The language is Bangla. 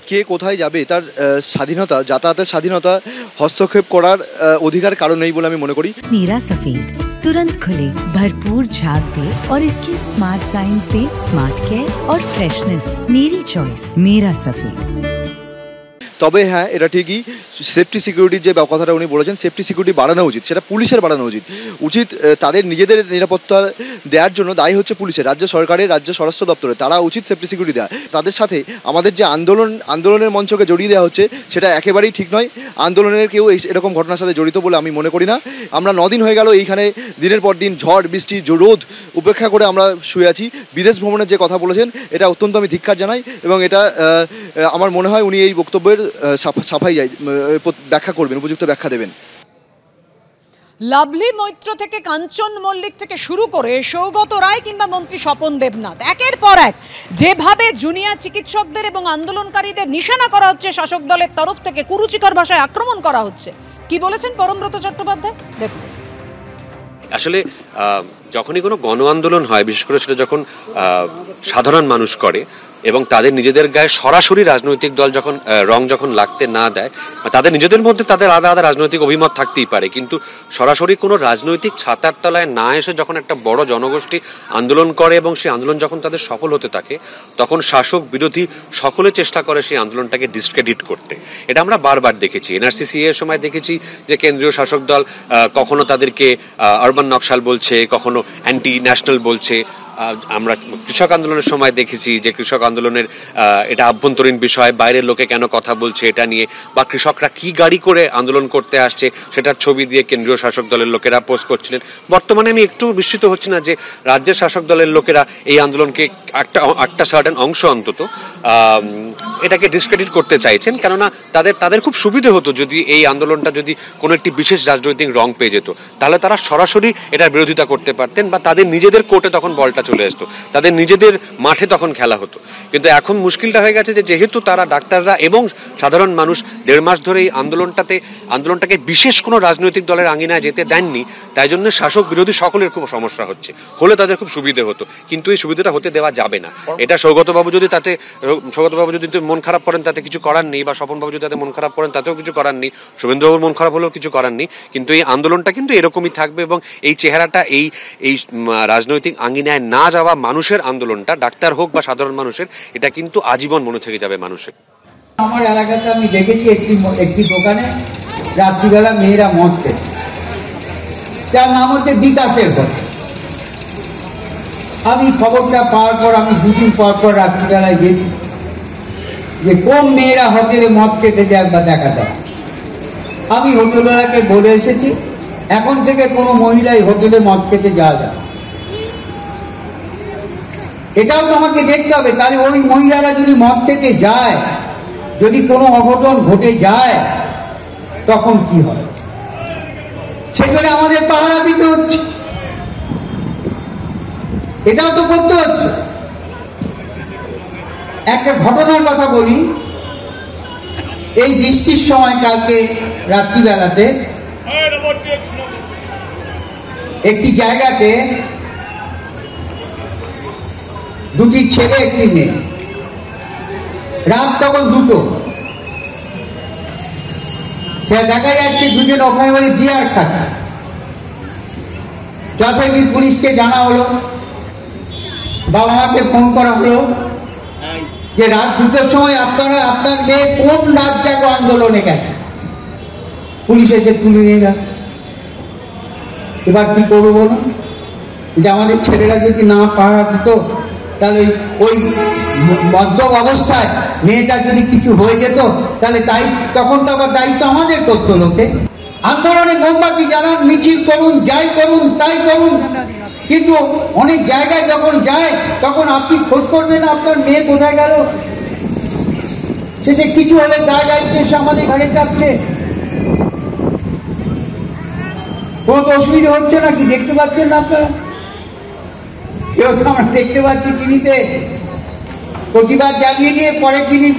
কে কোথায় যাবে তার স্বাধীনতা, যাতায়াতের স্বাধীনতা হস্তক্ষেপ করার অধিকার কারণ নেই বলে আমি মনে করি। मीरा सफेद तुरंत खुले, भरपूर झाग दे और इसकी स्मार्ट साइंस दे स्मार्ट केयर और फ्रेशनेस। मेरी चॉइस मीरा सफेद। তবে হ্যাঁ, এটা ঠিকই সেফটি সিকিউরিটির যে কথাটা উনি বলেছেন, সেফটি সিকিউরিটি বাড়ানো উচিত, সেটা পুলিশের বাড়ানো উচিত। তাদের নিজেদের নিরাপত্তা দেওয়ার জন্য দায়ী হচ্ছে পুলিশের, রাজ্য সরকারের, রাজ্য স্বরাষ্ট্র দপ্তরে, তারা উচিত সেফটি সিকিউরিটি দেওয়া। তাদের সাথে আমাদের যে আন্দোলনের মঞ্চকে জড়িয়ে দেওয়া হচ্ছে সেটা একেবারেই ঠিক নয়। আন্দোলনের কেউ এরকম ঘটনার সাথে জড়িত বলে আমি মনে করি না। আমরা 9 দিন হয়ে গেল এইখানে দিনের পর দিন ঝড় বৃষ্টি রোদ উপেক্ষা করে আমরা শুয়ে আছি। বিদেশ ভ্রমণের যে কথা বলেছেন এটা অত্যন্ত আমি ধিক্কার জানাই, এবং এটা আমার মনে হয় উনি এই বক্তব্যের সাফাই ব্যাখ্যা করবেন, উপযুক্ত ব্যাখ্যা দেবেন। লাভলি মৈত্র থেকে কাঞ্চন মল্লিক থেকে শুরু করে সৌগত রায় কিংবা মন্ত্রী স্বপন দেবনাথ, একের পর এক যেভাবে জুনিয়র চিকিৎসকদের এবং আন্দোলনকারীদের নিশানা করা হচ্ছে শাসক দলের তরফ থেকে, কুরুচিকর ভাষায় আক্রমণ করা হচ্ছে। কি বলেছেন পরমব্রত চট্টোপাধ্যায় দেখুন। আসলে যখনই কোনো গণ আন্দোলন হয়, বিশেষ করে সেটা যখন সাধারণ মানুষ করে এবং তাদের নিজেদের গায়ে সরাসরি রাজনৈতিক দল যখন রং যখন লাগতে না দেয়, তাদের নিজেদের মধ্যে তাদের আলাদা আলাদা রাজনৈতিক অভিমত থাকতেই পারে, কিন্তু সরাসরি কোনো রাজনৈতিক ছাতার তলায় না এসে যখন একটা বড় জনগোষ্ঠী আন্দোলন করে এবং সেই আন্দোলন যখন তাদের সফল হতে থাকে, তখন শাসক বিরোধী সকলে চেষ্টা করে সেই আন্দোলনটাকে ডিসক্রেডিট করতে। এটা আমরা বারবার দেখেছি। এনআরসি এর সময় দেখেছি যে কেন্দ্রীয় শাসক দল কখনো তাদেরকে আরবান নকশাল বলছে, কখনো অ্যান্টি ন্যাশনাল বলছে। আমরা কৃষক আন্দোলনের সময় দেখেছি যে কৃষক আন্দোলনের এটা আভ্যন্তরীণ বিষয়, বাইরের লোকে কেন কথা বলছে এটা নিয়ে, বা কৃষকরা কি গাড়ি করে আন্দোলন করতে আসছে সেটার ছবি দিয়ে কেন্দ্রীয় শাসক দলের লোকেরা পোস্ট করছিলেন। বর্তমানে আমি একটু বিস্মিত হচ্ছি না যে রাজ্যের শাসক দলের লোকেরা এই আন্দোলনকে একটা সার্টেন অংশ অন্তত এটাকে ডিসক্রেডিট করতে চাইছেন, কেননা তাদের খুব সুবিধে হতো যদি এই আন্দোলনটা যদি কোনো একটি বিশেষ রাজনৈতিক রং পেয়ে যেত, তাহলে তারা সরাসরি এটার বিরোধিতা করতে পারতেন, বা তাদের নিজেদের কোর্টে তখন বলটা চলে আসতো, তাদের নিজেদের মাঠে তখন খেলা হতো। কিন্তু এখন মুশকিলটা হয়ে গেছে যে যেহেতু তারা ডাক্তাররা এবং সাধারণ মানুষ 1.5 মাস ধরে এই আন্দোলনটাকে বিশেষ কোনো রাজনৈতিক দলের আঙিনায় যেতে দেননি, তাই জন্য শাসক বিরোধী সকলের খুব সমস্যা হচ্ছে। হলে তাদের খুব সুবিধে হতো, কিন্তু এই সুবিধাটা হতে দেওয়া যাবে না। এটা সৌগতবাবু যদি মন খারাপ করেন তাতে কিছু করার নেই, বা স্বপনবাবু যদি তাতে মন খারাপ করেন তাতেও কিছু করার নেই, শুভেন্দুবাবুর মন খারাপ হলেও কিছু করার নেই। কিন্তু এই আন্দোলনটা কিন্তু এরকমই থাকবে, এবং এই চেহারাটা এই রাজনৈতিক আঙ্গিনায় না যাওয়া মানুষের আন্দোলনটা, ডাক্তার হোক বা সাধারণ মানুষের, এটা কিন্তু আজীবন মনে থেকে যাবে মানুষের। আমার এলাকাতে আমি দেখেছি একটি দোকানে রাত্রিবেলা মেয়েরা মদ খেত, যার নাম হচ্ছে বিকাশের ঘর। আমি খবরটা পাওয়ার পর আমি 2 দিন পর রাত্রিবেলায় গেছি যে কোন মেয়েরা হোটেলে মদ খেতে যায় বা দেখা যায়। আমি হোটেলওয়ালাকে বলে এসেছি এখন থেকে কোনো মহিলাই হোটেলে মদ খেতে যাওয়া যায়। এটাও তো আমাকে দেখতে হবে, তাহলে ওই মহিলারা যদি মদ খেতে যায়, যদি কোনো অঘটন ঘটে যায় তখন কি হয়, সেখানে আমাদের পাহারা দিতে হচ্ছে, এটাও তো করতে হচ্ছে। একটা ঘটনার কথা বলি, এই বৃষ্টির সময় কালকে রাত্রিবেলাতে একটি জায়গাতে 2টি ছেলে 1টি মেয়ে, রাত তখন 2টো, সে দেখা যাচ্ছে দুজন ওখানে মানে বিয়ার খাচ্ছে। যথারীতি পুলিশকে জানা হলো, বাবা মাকে ফোন করা হলো যে রাত 2টোর সময় আপনার মেয়ে কোন রাত জাগো আন্দোলনে গেছে। পুলিশ এসে তুলে নিয়ে গেল। এবার কি করবো বলুন, যে আমাদের ছেলেরা যদি না পাহারা দিত, তাহলে ওই মদ্য অবস্থায় মেয়েটা যদি কিছু হয়ে যেত, তাহলে তখন তো আবার দায়িত্ব আমাদের করতো লোকে। আন্দোলনে মোমবাতি জ্বালান, মিছিল করুন, যাই করুন তাই করুন, কিন্তু অনেক জায়গায় যখন যায় তখন আপনি খোঁজ করবেন আপনার মেয়ে কোথায় গেল। শেষে কিছু হলে দায়িত্ব এসে আমাদের ঘরে চাপছে। কোনো অসুবিধা হচ্ছে নাকি দেখতে পাচ্ছেন না আপনারা? কেউ তো আমরা দেখতে পাচ্ছি টিভিতে প্রতিবাদ জানিয়ে দিয়ে পরের দিনই